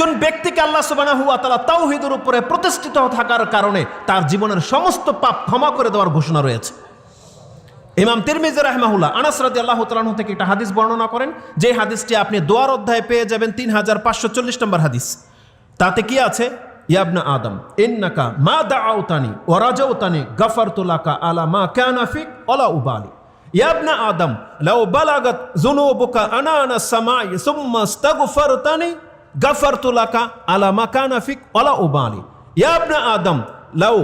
একজন ব্যক্তিকে আল্লাহ সুবহানাহু ওয়া তাআলা তাওহীদের উপরে প্রতিষ্ঠিত থাকার কারণে তার জীবনের সমস্ত পাপ ক্ষমা করে দেওয়ার ঘোষণা রয়েছে। ইমাম তিরমিজি রাহিমাহুল্লাহ আনাস রাদিয়াল্লাহু তাআলা আনহু থেকে একটা হাদিস বর্ণনা করেন, যে হাদিসটি আপনি দোয়ার অধ্যায়ে পেয়ে যাবেন 3540 নম্বর হাদিস। তাতে কি আছে? ইয়া ইবনা আদম ইন্নাকা মা দাআউতানি ওয়া রাজাউতানি গাফারতু লাকা আলা মা কানা ফিক ওয়ালা উবালি। ইয়া ইবনা আদম লাউ বালাগাত যুনুবুকা আনানা সামাই সুম্মা ইস্তাগফারতানি গাফারতু লাকা আলা মা কানা ফিক ওয়ালা উবালি। ইয়া ইবনা আদম লাউ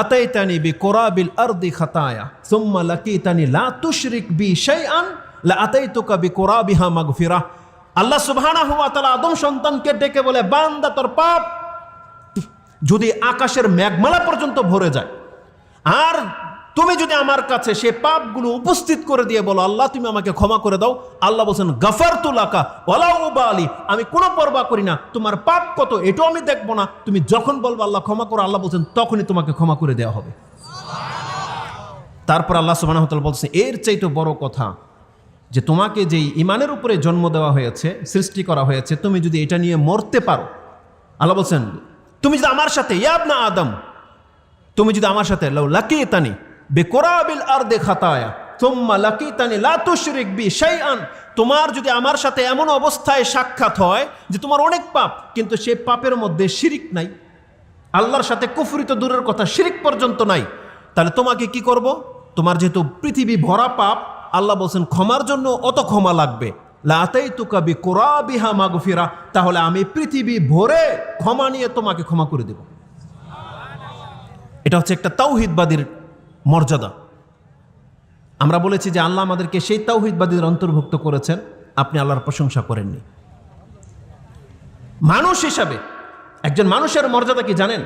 আতাইতানি বিকুরাবিল আরদি খাতায়া সুম্মা লাকিতানি লা তুশরিক বি শাইআন লা আতাইতুকা বিকুরাবিহা মাগফিরাহ। আল্লাহ সুবহানাহু ওয়া তাআলা আদম সন্তানকে ডেকে বলে, বান্দা তোর পাপ যদি আকাশের মেঘমালা পর্যন্ত ভরে যায়, আর তুমি যদি আমার কাছে সে পাপগুলো উপস্থিত করে দিয়ে বলো আল্লাহ তুমি আমাকে ক্ষমা করে দাও, আল্লাহ বলছেন গাফারতু লাকা ওয়ালা উবালি, আমি কোনো পরোয়া করি না তোমার পাপ কত এটাও আমি দেখবো না, তুমি যখন বলবো আল্লাহ ক্ষমা করো, আল্লাহ বলছেন তখনই তোমাকে ক্ষমা করে দেওয়া হবে। তারপর আল্লাহ সুবহানাহু ওয়া তাআলা বলছেন এর চাইতে বড় কথা যে তোমাকে যেই ইমানের উপরে জন্ম দেওয়া হয়েছে, সৃষ্টি করা হয়েছে, তুমি যদি এটা নিয়ে মরতে পারো, আল্লাহ বলছেন তুমি যদি আমার সাথে ইয়া ইবনা আদম তুমি যদি আমার সাথে লাউ লাকিতানি বিকুরাবিল আরদি খাতায়া সুম্মা লাকিতানি লা তুশরিক বি শাইআন, তোমার যদি আমার সাথে এমন অবস্থায় সাক্ষাৎ হয় যে তোমার অনেক পাপ কিন্তু সে পাপের মধ্যে শিরিক নাই, আল্লাহর সাথে কুফরি তো দূরের কথা শিরিক পর্যন্ত নাই, তাহলে তোমাকে কি করব? তোমার যেহেতু পৃথিবী ভরা পাপ, আল্লাহ বলছেন ক্ষমার জন্য অত ক্ষমা লাগবে, লা আতাইতুকা বিকুরাবিহা মাগফিরা, তাহলে আমি পৃথিবী ভরে ক্ষমা নিয়ে তোমাকে ক্ষমা করে দেব। এটা হচ্ছে একটা তাওহীদবাদীর মর্যাদা। আমরা বলেছি যে আল্লাহ আমাদেরকে সেই তাওহীদবাদীদের অন্তর্ভুক্ত করেছেন, আপনি আল্লাহর প্রশংসা করেননি। মানুষ হিসাবে একজন মানুষের মর্যাদা কি জানেন?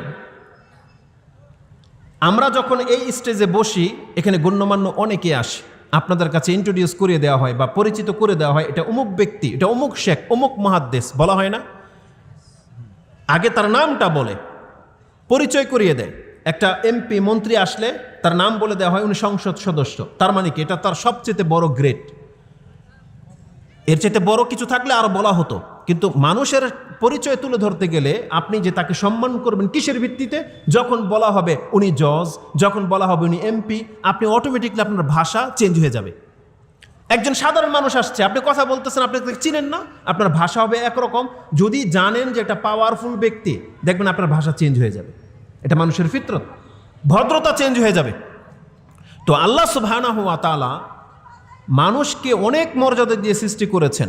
আমরা যখন এই স্টেজে বসি, এখানে গণ্যমান্য অনেকে আসে, আপনাদের কাছে ইন্ট্রোডিউস করিয়ে দেওয়া হয় বা পরিচিত করে দেওয়া হয়, এটা অমুক ব্যক্তি, এটা অমুক শেখ, অমুক মুহাদ্দিস বলা হয় না? আগে তার নামটা বলে পরিচয় করিয়ে দেয়। একটা এমপি মন্ত্রী আসলে তার নাম বলে দেওয়া হয়, উনি সংসদ সদস্য, তার মানে কি এটা তার সবচেয়ে বড় গ্রেড। এর চাইতে বড় কিছু থাকলে আরো বলা হতো, কিন্তু মানুষের পরিচয় তুলে ধরতে গেলে আপনি যে তাকে সম্মান করবেন কিসের ভিত্তিতে? যখন বলা হবে উনি জজ, যখন বলা হবে উনি এমপি, আপনি অটোমেটিকলি আপনার ভাষা চেঞ্জ হয়ে যাবে। একজন সাধারণ মানুষ আসছে, আপনি কথা বলতেছেন, আপনি চিনেন না, আপনার ভাষা হবে একরকম। যদি জানেন যে এটা পাওয়ারফুল ব্যক্তি, দেখবেন আপনার ভাষা চেঞ্জ হয়ে যাবে। এটা মানুষের ফিতরত, ভদ্রতা চেঞ্জ হয়ে যাবে। তো আল্লাহ সুবহানাহু ওয়া তাআলা মানুষকে অনেক মর্যাদা দিয়ে সৃষ্টি করেছেন,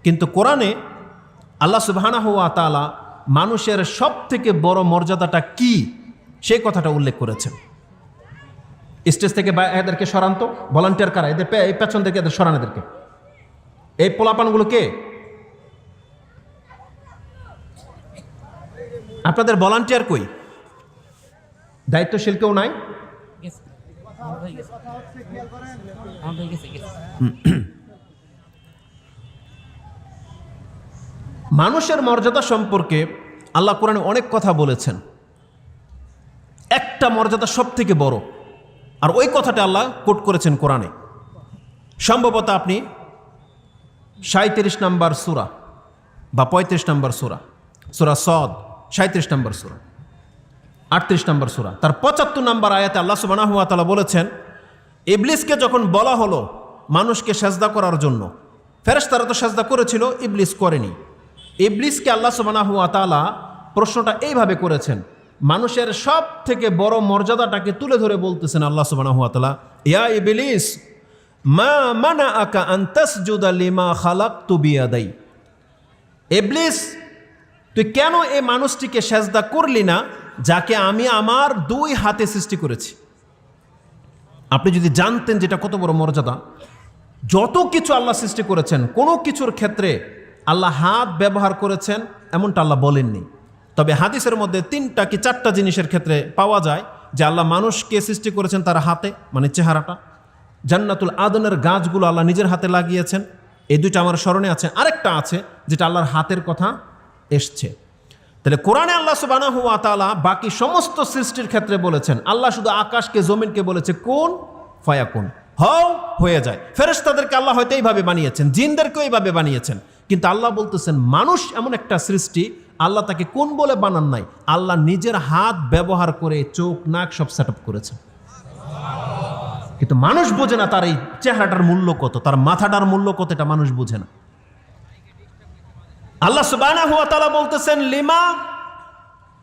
কিন্তু কোরআনে আল্লাহ সুবহানাহু ওয়া তাআলা মানুষের সব থেকে বড় মর্যাদাটা কি সেই কথাটা উল্লেখ করেছেন। স্টেজ থেকে এদেরকে সরান তো, ভলান্টিয়ার কারা? এদের এই পেছন থেকে এদের সরান, এদেরকে, এই পোলাপানগুলো কে? আপনাদের ভলান্টিয়ার কই? দায়িত্বশীল কেউ নাই? মানুষের মর্যাদা সম্পর্কে আল্লাহ কোরআনে অনেক কথা বলেছেন। একটা মর্যাদা সব থেকে বড়, আর ওই কথাটা আল্লাহ কোট করেছেন কোরআনে। সম্ভবত আপনি 37 নম্বর সূরা বা 35 নম্বর সূরা, সূরা সদ 37 নম্বর সূরা, 38 নম্বর সূরা, তার 75 নম্বর আয়াতে আল্লাহ সুবহানাহু ওয়া তাআলা বলেছেন, ইবলিসকে যখন বলা হলো মানুষকে সেজদা করার জন্য, ফেরেশতারা তো সেজদা করেছিল, ইবলিস করেনি। ইবলিসকে আল্লাহ সুবহানাহু ওয়া তাআলা প্রশ্নটা এইভাবে করেছেন, মানুষের সব থেকে বড় মর্যাদাটাকে তুলে ধরে বলতেছেন আল্লাহ সুবহানাহু ওয়া তাআলা, ইয়া ইবলিস মা মানাআকা আন তাসজুদা লিমা খালাকতু বিয়াদাই। ইবলিস, তুই কেন এই মানুষটিকে সেজদা করলি না যাকে আমি আমার 2 হাতে সৃষ্টি করেছি? আপনি যদি জানতেন যেটা কত বড় মর্যাদা। যত কিছু আল্লাহ সৃষ্টি করেছেন, কোনো কিছুর ক্ষেত্রে আল্লাহ হাত ব্যবহার করেছেন এমনটা আল্লাহ বলেননি। তবে হাদিসের মধ্যে 3টা কি 4টা জিনিসের ক্ষেত্রে পাওয়া যায় যে আল্লাহ মানুষকে সৃষ্টি করেছেন তার হাতে, মানে চেহারাটা। জান্নাতুল আদনের গাছগুলো আল্লাহ নিজের হাতে লাগিয়েছেন, এই 2টা আমার স্মরণে আছে। আরেকটা আছে যেটা আল্লাহর হাতের কথা এসছে। তাহলে কোরআনে আল্লাহ সুবহানাহু ওয়া তাআলা বাকি সমস্ত সৃষ্টির ক্ষেত্রে বলেছেন, আল্লাহ শুধু আকাশকে জমিনকে বলেছে কোন ফায়াকুন, হও হয়ে যায়। ফেরেশতাদেরকে আল্লাহ হয়তো এইভাবে বানিয়েছেন, জিনদেরকেও এইভাবে বানিয়েছেন, কিন্তু আল্লাহ বলতেছেন মানুষ এমন একটা সৃষ্টি, আল্লাহ তাকে কোন বলে বানান নাই, আল্লাহ নিজের হাত ব্যবহার করে চোখ নাক সব সেট আপ করেছেন। কিন্তু মানুষ বোঝে না তার এই চেহারাটার মূল্য কত, তার মাথাটার মূল্য কত, এটা মানুষ বোঝে না। আল্লাহ সুবহানাহু ওয়া তাআলা বলতেছেন লিমা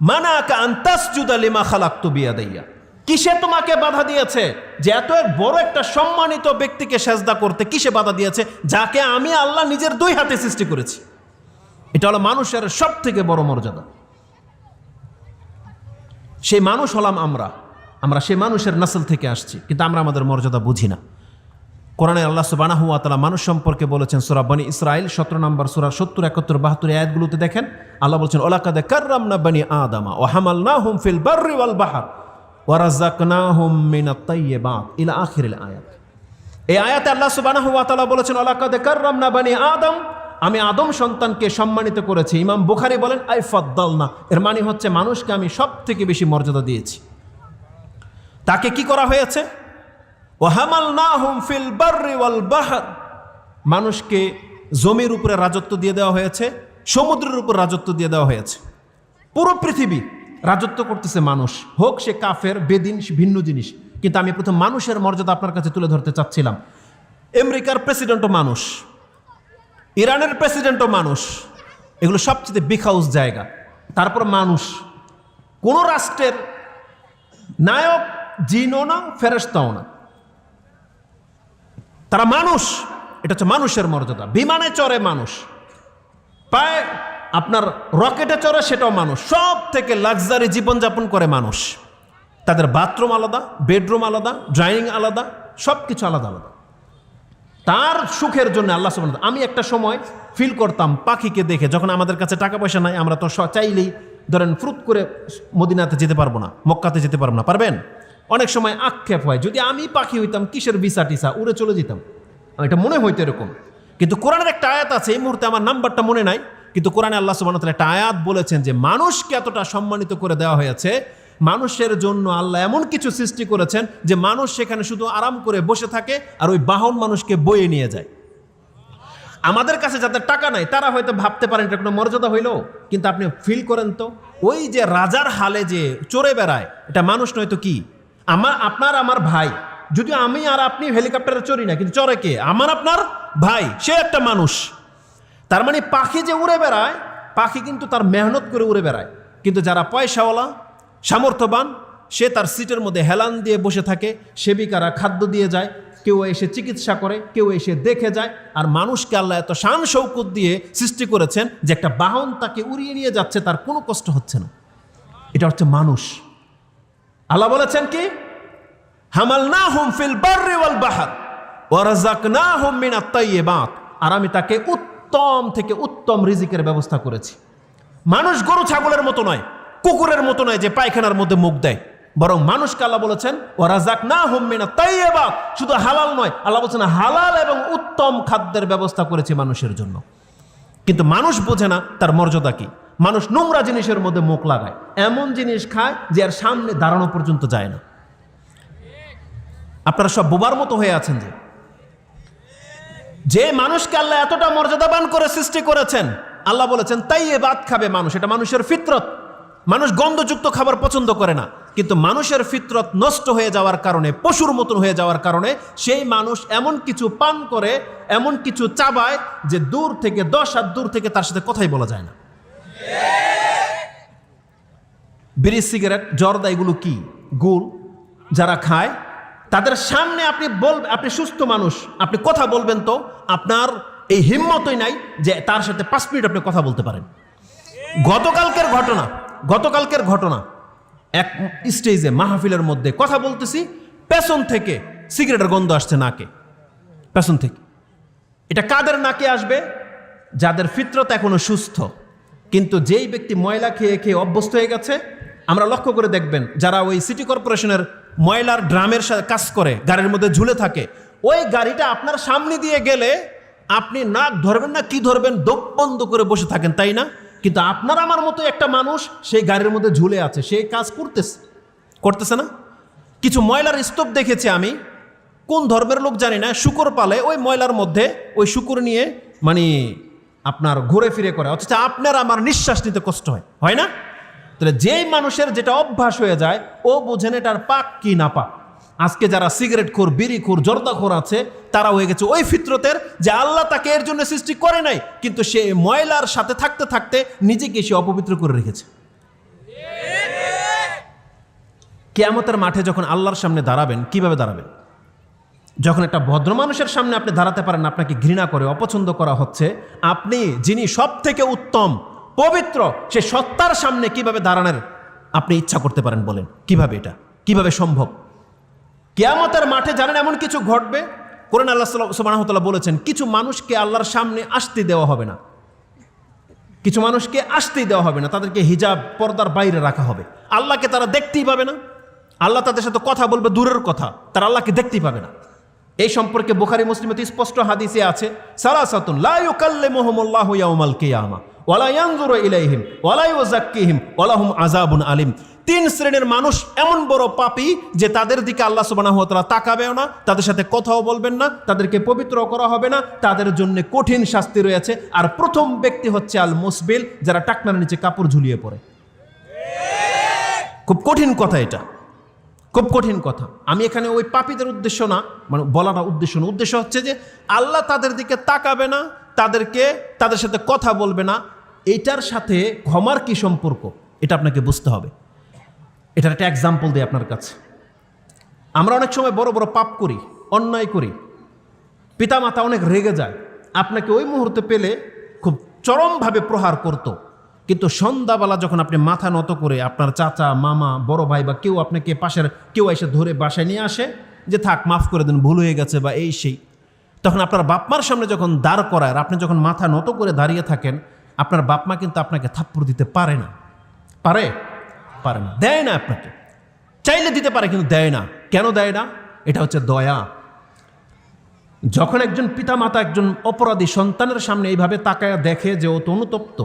মানাকা আন তাসজুদা লিমা খালাকতু বিয়াদাইয়া, কিসে তোমাকে বাধা দিয়েছে যে এত বড় একটা সম্মানিত ব্যক্তিকে সেজদা করতে, কিসে বাধা দিয়েছে? যাকে আমি আল্লাহ নিজের 2 হাতে সৃষ্টি করেছি। এটা হলো মানুষের সব থেকে বড় মর্যাদা। সেই মানুষ হলাম আমরা সেই মানুষের নসল থেকে আসছি, কিন্তু আমরা আমাদের মর্যাদা বুঝি না। কোরআনে আল্লাহ সুবহানাহু ওয়া তাআলা মানুষ সম্পর্কে বলেছেন সূরা বনী ইসরাইল 17 নম্বর সূরা 70, 71, 72 আয়াতগুলোতে দেখেন আল্লাহ বলছেন ওয়ালাকাদ কাররামনা বনী আদমা ওয়া হামালনাহুম ফিল বাররি ওয়াল বাহর ওয়া রাযাকনাহুম মিনাত তাইয়্যিবাত ইলা আখিরিল আয়াত। এই আয়াতে আল্লাহ সুবহানাহু ওয়া তাআলা বলেছেন ওয়ালাকাদ কাররামনা বনী আদম, আমি আদম সন্তানকে সম্মানিত করেছি। ইমাম বুখারী বলেন আই ফাদ্দালনা, এর মানে হচ্ছে মানুষকে আমি সব থেকে বেশি মর্যাদা দিয়েছি। তাকে কি করা হয়েছে? ওয়া হামালনাহুম ফিল বাররি ওয়াল বাহর, মানুষকে জমির উপরে রাজত্ব দিয়ে দেওয়া হয়েছে, সমুদ্রের উপর রাজত্ব দিয়ে দেওয়া হয়েছে। পুরো পৃথিবী রাজত্ব করতেছে মানুষ, হোক সে কাফের বেদিন ভিন্ন জিনিস। কিন্তু আমি প্রথম মানুষের মর্যাদা আপনার কাছে তুলে ধরতে চাচ্ছিলাম। আমেরিকার প্রেসিডেন্টও মানুষ, ইরানের প্রেসিডেন্টও মানুষ, এগুলো সবচেয়ে বিগ হাউস জায়গা। তারপর মানুষ, কোন রাষ্ট্রের নায়ক জিনও না ফেরেশতাও না, তারা মানুষ। এটা হচ্ছে মানুষের মর্যাদা। বিমানে চড়ে মানুষ, পায় আপনার রকেটে চড়ে সেটাও মানুষ। সব থেকে লাক্সারি জীবনযাপন করে মানুষ। তাদের বাথরুম আলাদা, বেডরুম আলাদা, ড্রাইনিং আলাদা, সব কিছু আলাদা আলাদা। তার সুখের জন্য আল্লাহ সুবহানাহু ওয়া তাআলা, আমি একটা সময় ফিল করতাম পাখিকে দেখে, যখন আমাদের কাছে টাকা পয়সা নাই, আমরা তো চাইলেই ধরেন ফ্রুত করে মদিনাতে যেতে পারবো না, মক্কাতে যেতে পারবো না, পারবেন? অনেক সময় আক্ষেপ হয় যদি আমি পাখি হইতাম, কিসের ভিসা টিসা, উড়ে চলে যেতাম, এটা মনে হইতো এরকম। কিন্তু কোরআনের একটা আয়াত আছে, এই মুহূর্তে আমার নাম্বারটা মনে নাই, কিন্তু কোরআনে আল্লাহ সুবহানাহু ওয়া তাআলা একটা আয়াত বলেছেন যে মানুষকে এতটা সম্মানিত করে দেওয়া হয়েছে, মানুষের জন্য আল্লাহ এমন কিছু সৃষ্টি করেছেন যে মানুষ সেখানে শুধু আরাম করে বসে থাকে, আর ওই বাহন মানুষকে বয়ে নিয়ে যায়। আমাদের কাছে যাদের টাকা নাই তারা হয়তো ভাবতে পারেন এটা কোনো মর্যাদা হইল, কিন্তু আপনি ফিল করেন তো, ওই যে রাজার হালে যে চড়ে বেড়ায়, এটা মানুষ নয় তো কি? আপনার আমার ভাই, যদি আমি আর আপনি হেলিকপ্টারে চড়ি না, কিন্তু চড়ে কে? আমার আপনার ভাই, সে একটা মানুষ। তার মানে পাখি যে উড়ে বেড়ায়, পাখি কিন্তু তার মেহনত করে উড়ে বেড়ায়। কিন্তু যারা পয়সাওয়ালা, সামর্থ্যবান, সে তার সিটের মধ্যে হেলান দিয়ে বসে থাকে, সেবিকারা খাদ্য দিয়ে যায়, কেউ এসে চিকিৎসা করে, কেউ এসে দেখে যায়। আর মানুষকে আল্লাহ এত শান শৌকত দিয়ে সৃষ্টি করেছেন যে একটা বাহন তাকে উড়িয়ে নিয়ে যাচ্ছে, তার কোনো কষ্ট হচ্ছে না। এটা হচ্ছে মানুষ। আল্লাহ বলেছেন কি? হামালনাহুম ফিল বাররি ওয়াল বাহর ওয়া রাযাকনাহুম মিনাত তাইয়্যিবাত, আর আমি তাকে উত্তম থেকে উত্তম রিজিকের ব্যবস্থা করেছি। মানুষ গরু ছাগলের মতো নয়, কুকুরের মতো নয় যে পায়খানার মধ্যে মুখ দেয়, বরং মানুষকে আল্লাহ বলেছেন ওয়া রাযাকনাহুম মিনাত তাইয়্যিবাত, শুধু হালাল নয়, আল্লাহ বলেছেন হালাল এবং উত্তম খাদ্যের ব্যবস্থা করেছি মানুষের জন্য। কিন্তু মানুষ বোঝে না তার মর্যাদা কি। মানুষ নোংরা জিনিসের মধ্যে মুখ লাগায়, এমন জিনিস খায় যে আর সামনে দাঁড়ানো পর্যন্ত যায় না। আপনারা সব বোবার মতো হয়ে আছেন যে মানুষকে আল্লাহ এতটা মর্যাদাবান করে সৃষ্টি করেছেন, আল্লাহ বলেছেন তাইয়্যিবাত খাবে মানুষ, এটা মানুষের ফিতরত। মানুষ গন্ধযুক্ত খাবার পছন্দ করে না, কিন্তু মানুষের ফিতরত নষ্ট হয়ে যাওয়ার কারণে, পশুর মতন হয়ে যাওয়ার কারণে সেই মানুষ এমন কিছু পান করে, এমন কিছু চাবায় যে দূর থেকে 10 হাত দূর থেকে তার সাথে কথাই বলা যায় না। বিড়ি, সিগারেট, জর্দা, এগুলো কি গুল যারা খায়, তাদের সামনে আপনি সুস্থ মানুষ, আপনি কথা বলবেন তো আপনার এই হিম্মতই নাই যে তার সাথে 5 মিনিট আপনি কথা বলতে পারেন। গতকালকের ঘটনা, এক স্টেজে মাহফিলের মধ্যে কথা বলতেছি, পেছন থেকে সিগারেটের গন্ধ আসছে নাকে, পেছন থেকে। এটা কাদের নাকে আসবে? যাদের ফিতরত এখনো সুস্থ। কিন্তু যেই ব্যক্তি ময়লা খেয়ে খেয়ে অভ্যস্ত হয়ে গেছে, আমরা লক্ষ্য করে দেখবেন যারা ওই সিটি কর্পোরেশনের ময়লার ড্রামের সাথে কাজ করে, গাড়ির মধ্যে ঝুলে থাকে, ওই গাড়িটা আপনার সামনে দিয়ে গেলে আপনি নাক ধরবেন না, কি ধরবেন, দোপ বন্ধ করে বসে থাকেন, তাই না? কিন্তু আপনার আমার মতো একটা মানুষ সেই গাড়ির মধ্যে ঝুলে আছে, সেই কাজ করতেছে না। কিছু ময়লার স্তূপ দেখেছি আমি, কোন ধর্মের লোক জানি না, শূকর পালে, ওই ময়লার মধ্যে ওই শূকর নিয়ে মানে আপনার ঘুরে ফিরে করে, অথচ আপনার আমার নিঃশ্বাস নিতে কষ্ট হয় না? তাহলে যেই মানুষের যেটা অভ্যাস হয়ে যায় ও বোঝেন এটার পাক কি না পাক। আজকে যারা সিগারেট খোর, বিড়ি খোর, জর্দাখোর আছে তারা হয়ে গেছে ওই ফিতরতের যে আল্লাহ তাকে এর জন্য সৃষ্টি করে নাই, কিন্তু সে ময়লার সাথে থাকতে থাকতে নিজেকে সে অপবিত্র করে রেখেছে। কিয়ামতের মাঠে যখন আল্লাহর সামনে দাঁড়াবেন, কিভাবে দাঁড়াবেন? যখন একটা ভদ্র মানুষের সামনে আপনি দাঁড়াতে পারেন, আপনাকে ঘৃণা করে, অপছন্দ করা হচ্ছে, আপনি যিনি সব থেকে উত্তম পবিত্র সে সত্তার সামনে কিভাবে দাঁড়ানোর আপনি ইচ্ছা করতে পারেন? বলেন কিভাবে, এটা কিভাবে সম্ভব? কিয়ামতের মাঠে জানেন এমন কিছু ঘটবে, কোরআন আল্লাহ সুবহানাহু ওয়া তাআলা বলেছেন কিছু মানুষকে আল্লাহর সামনে আসতে দেওয়া হবে না, কিছু মানুষকে আসতেই দেওয়া হবে না, তাদেরকে হিজাব পর্দার বাইরে রাখা হবে। আল্লাহকে তারা দেখতেই পাবে না, আল্লাহ তাদের সাথে কথা বলবে দূরের কথা, তারা আল্লাহকে দেখতেই পাবে না। এই সম্পর্কে বুখারী মুসলিমে স্পষ্ট হাদিসে আছে, সালাসাতুন লা ইউকাল্লিমুহুমুল্লাহু ইয়াউমাল কিয়ামা ওয়ালা ইয়ানজুরু ইলাইহিম ওয়ালা ইউযাক্কিহিম ওয়ালাহুম আযাবুন আলিম। 3 শ্রেণীর মানুষ এমন বড় পাপী যে তাদের দিকে আল্লাহ সুবহানাহু ওয়া তাআলা তাকাবেও না, তাদের সাথে কথাও বলবেন না, তাদেরকে পবিত্র করা হবে না, তাদের জন্য কঠিন শাস্তি রয়েছে। আর প্রথম ব্যক্তি হচ্ছে আল মুসবিল, যারা টাকনার নিচে কাপড় ঝুলিয়ে পড়ে। খুব কঠিন কথা, এটা খুব কঠিন কথা। আমি এখানে ওই পাপীদের উদ্দেশ্য না, মানে বলাটা উদ্দেশ্য না, উদ্দেশ্য হচ্ছে যে আল্লাহ তাদের দিকে তাকাবে না, তাদের সাথে কথা বলবে না। এইটার সাথে ক্ষমার কি সম্পর্ক এটা আপনাকে বুঝতে হবে। এটার একটা এক্সাম্পল দিই আপনার কাছে। আমরা অনেক সময় বড় বড় পাপ করি, অন্যায় করি, পিতামাতা অনেক রেগে যায়, আপনাকে ওই মুহূর্তে পেলে খুব চরমভাবে প্রহার করতো, কিন্তু সন্ধ্যাবেলা যখন আপনি মাথা নত করে আপনার চাচা, মামা, বড় ভাই বা কেউ আপনাকে পাশের কেউ এসে ধরে বাসায় নিয়ে আসে যে থাক মাফ করে দেন, ভুল হয়ে গেছে বা এই সেই, তখন আপনার বাপমার সামনে যখন দাঁড় করায় আর আপনি যখন মাথা নত করে দাঁড়িয়ে থাকেন, আপনার বাপমা কিন্তু আপনাকে থাপ্পড় দিতে পারে না, পারে না, দেয় না। আপনাকে চাইলে দিতে পারে কিন্তু দেয় না। কেন দেয় না? এটা হচ্ছে দয়া। যখন একজন পিতামাতা একজন অপরাধী সন্তানের সামনে এইভাবে তাকায়া দেখে যে ও তো অনুতপ্ত,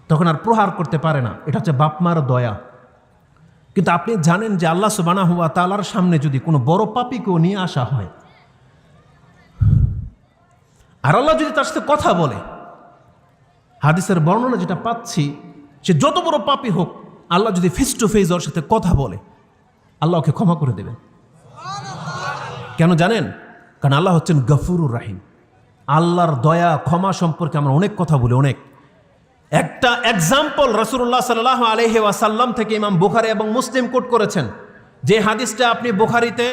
তখন আর প্রহার করতে পারে না। এটা হচ্ছে বাপমার দয়া। কিন্তু আপনি জানেন যে আল্লাহ সুবহানাহু ওয়া তাআলার সামনে যদি কোনো বড় পাপীকেও নিয়ে আসা হয় আর আল্লাহ যদি তার সাথে কথা বলে, হাদিসের বর্ণনা যেটা পাচ্ছি, সে যত বড় পাপী হোক, আল্লাহ যদি ফেস টু ফেস ওর সাথে কথা বলে, আল্লাহ ওকে ক্ষমা করে দেবেন। কেন জানেন? কারণ আল্লাহ হচ্ছেন গফুরুর রাহিম। আল্লাহর দয়া ক্ষমা সম্পর্কে আমরা অনেক কথা বলি, অনেক। একটা এক্সাম্পল রাসূলুল্লাহ সাল্লাল্লাহু আলাইহি ওয়াসাল্লাম থেকে ইমাম বুখারী এবং মুসলিম কোট করেছেন, যে হাদিসটা আপনি বুখারীতে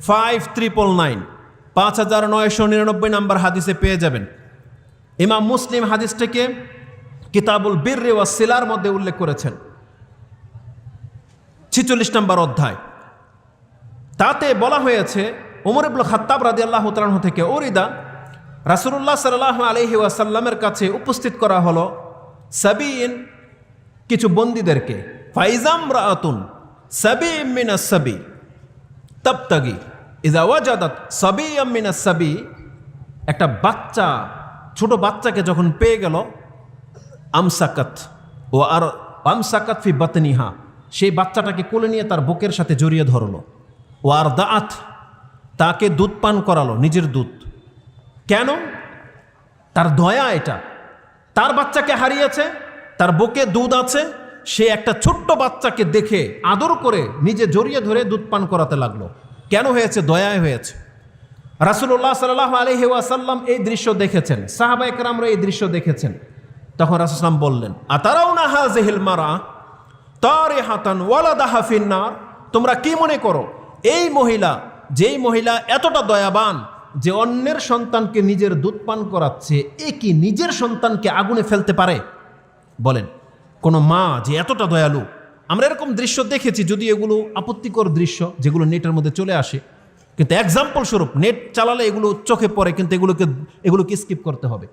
5999 নাম্বার হাদিসে পেয়ে যাবেন। ইমাম মুসলিম হাদিসটাকে কিতাবুল বিররি ওয়াস সিলার মধ্যে উল্লেখ করেছেন, 46 নম্বর অধ্যায়। তাতে বলা হয়েছে ওমর ইবনে খাত্তাব রাদিয়াল্লাহু তাআলা আনহু থেকে ওরিদা, রাসূলুল্লাহ সাল্লাল্লাহু আলাইহি ওয়াসাল্লামের কাছে উপস্থিত করা হলো সাবিন, কিছু বন্দীদেরকে। ফাইজাম রাআতুন সাবিম মিনাস সাবি তাবতাগি ইযা ওয়াজাদাত সাবিয়াম মিনাস সাবি, একটা বাচ্চা, ছোট বাচ্চাকে যখন পেয়ে গেল, আমসাকাত ফি বাতনিহা, সেই বাচ্চাটাকে কোলে নিয়ে তার বুকের সাথে জড়িয়ে ধরলো। ওয়ার দাআত, তাকে দুধ পান করালো, নিজের দুধ। কেন? তার দয়া। এটা তার বাচ্চাকে হারিয়েছে, তার বুকে দুধ আছে, সে একটা ছোট্ট বাচ্চাকে দেখে আদর করে নিজে জড়িয়ে ধরে দুধ পান করাতে লাগলো। কেন হয়েছে? দয়ায় হয়েছে। রাসূলুল্লাহ সাল্লাল্লাহু আলাইহি ওয়াসাল্লাম এই দৃশ্য দেখেছেন, সাহাবা একরামরা এই দৃশ্য দেখেছেন। তখন রাসূল সাল্লাল্লাহু বললেন, আতারাউনা হাযিহিল মারআ তারিহাতান ওয়ালাদাহা ফিন্নার, তোমরা কি মনে করো এই মহিলা, যেই মহিলা এতটা দয়াবান যে অন্যের সন্তানকে নিজের দুধ পান করাচ্ছে, এ কি নিজের সন্তানকে আগুনে ফেলতে পারে? বলেন, কোনো মা যে এতটা দয়ালু। আমরা এরকম দৃশ্য দেখেছি, যদি এগুলো আপত্তিকর দৃশ্য যেগুলো নেটের মধ্যে চলে আসে, কিন্তু এক্সাম্পল স্বরূপ নেট চালালে এগুলো চোখে পড়ে, কিন্তু এগুলোকে স্কিপ করতে হবে।